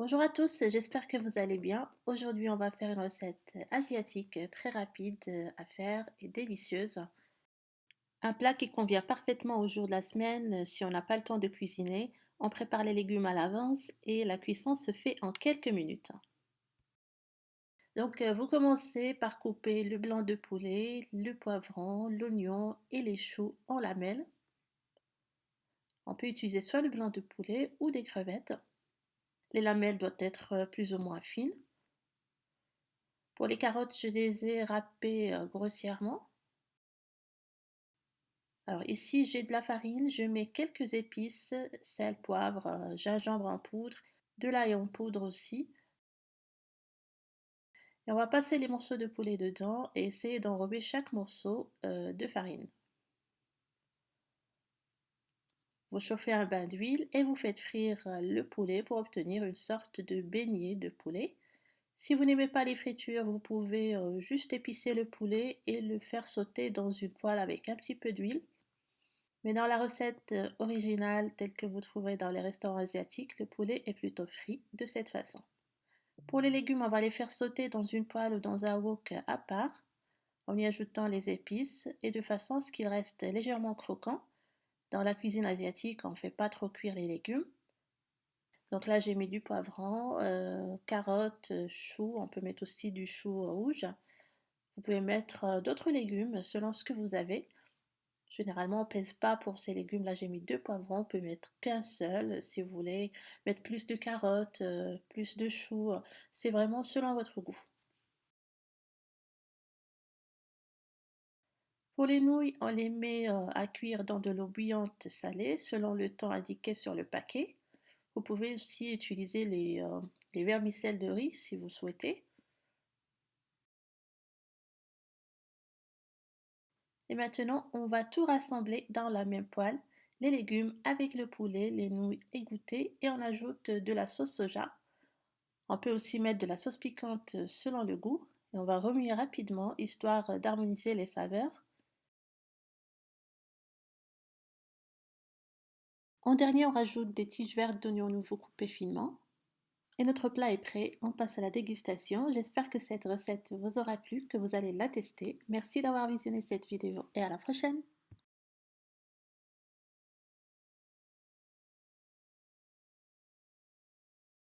Bonjour à tous, j'espère que vous allez bien. Aujourd'hui, on va faire une recette asiatique très rapide à faire et délicieuse. Un plat qui convient parfaitement au jour de la semaine si on n'a pas le temps de cuisiner. On prépare les légumes à l'avance et la cuisson se fait en quelques minutes. Donc, vous commencez par couper le blanc de poulet, le poivron, l'oignon et les choux en lamelles. On peut utiliser soit le blanc de poulet ou des crevettes. Les lamelles doivent être plus ou moins fines. Pour les carottes, je les ai râpées grossièrement. Alors ici, j'ai de la farine, je mets quelques épices, sel, poivre, gingembre en poudre, de l'ail en poudre aussi. Et on va passer les morceaux de poulet dedans et essayer d'enrober chaque morceau de farine. Vous chauffez un bain d'huile et vous faites frire le poulet pour obtenir une sorte de beignet de poulet. Si vous n'aimez pas les fritures, vous pouvez juste épicer le poulet et le faire sauter dans une poêle avec un petit peu d'huile. Mais dans la recette originale telle que vous trouverez dans les restaurants asiatiques, le poulet est plutôt frit de cette façon. Pour les légumes, on va les faire sauter dans une poêle ou dans un wok à part, en y ajoutant les épices et de façon à ce qu'ils restent légèrement croquants. Dans la cuisine asiatique, on ne fait pas trop cuire les légumes. Donc là, j'ai mis du poivron, carottes, choux, on peut mettre aussi du chou rouge. Vous pouvez mettre d'autres légumes selon ce que vous avez. Généralement, on pèse pas pour ces légumes. Là, j'ai mis deux poivrons. On peut mettre qu'un seul si vous voulez. Mettre plus de carottes, plus de choux. C'est vraiment selon votre goût. Pour les nouilles, on les met à cuire dans de l'eau bouillante salée selon le temps indiqué sur le paquet. Vous pouvez aussi utiliser les vermicelles de riz si vous souhaitez. Et maintenant, on va tout rassembler dans la même poêle. Les légumes avec le poulet, les nouilles égouttées et on ajoute de la sauce soja. On peut aussi mettre de la sauce piquante selon le goût et on va remuer rapidement histoire d'harmoniser les saveurs. En dernier, on rajoute des tiges vertes d'oignons nouveaux coupés finement. Et notre plat est prêt, on passe à la dégustation. J'espère que cette recette vous aura plu, que vous allez la tester. Merci d'avoir visionné cette vidéo et à la prochaine!